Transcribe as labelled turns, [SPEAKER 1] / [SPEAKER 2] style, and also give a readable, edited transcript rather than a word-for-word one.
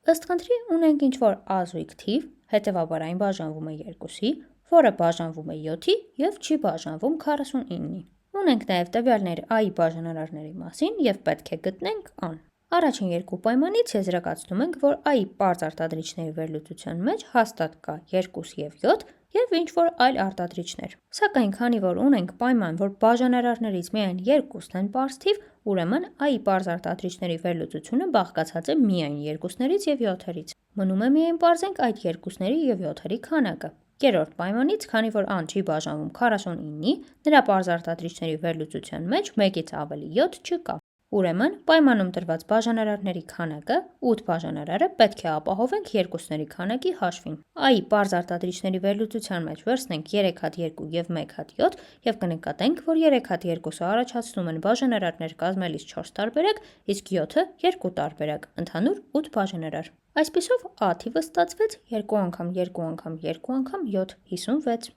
[SPEAKER 1] Ըստ խնդրի ունենք ինչ-որ ազույգ թիվ, հետևաբար այն բաժանվում է 2-ի, որը բաժանվում է 7-ի և չի բաժանվում 49-ի։ Ունենք նաև տվյալներ a-ի բաժանարարների մասին և պետք է գտնենք ան։ Առաջին երկու պայմանից եզրակացնում ենք, որ a-ի պարզ արտադրիչների վերլուծության մեջ հաստատ կա 2 և 7 և ինչ-որ այլ արտադրիչներ։ Սակայն քանի որ ունենք պայման, որ բաժանարարներից միայն 2-ն են պարզ թիվ, ուրեմն a-ի պարզ արտադրիչների վերլուծությունը բաղկացած է միայն 2-ներից և 7-ից։ Մնում է միայն պարզենք այդ 2-ների և 7-երի քանակը։ Երրորդ պայմանից, քանի որ ան չի բաժանվում 49-ի, նրա պարզ արտադրիչների վերլուծության մեջ 1-ից ավելի 7 չկա։ Ուրեմն, պայմանում տրված բաժանարարների քանակը 8 բաժանարարը պետք է ապահովենք 2-ների քանակի հաշվին։ a-ի պարզ արտադրիչների վերլուծության մեջ վերցնենք 3 հատ 2 և 1 հատ 7 և կնկատենք, որ 3 հատ 2-ը առաջացնում են բաժանարարներ կազմելիս 4 տարբերակ, իսկ 7-ը 2 տարբերակ, ընդհանուր 8 բաժանարար։ Այսպիսով a թիվը ստացվեց 2 × 2 × 2 × 7 56։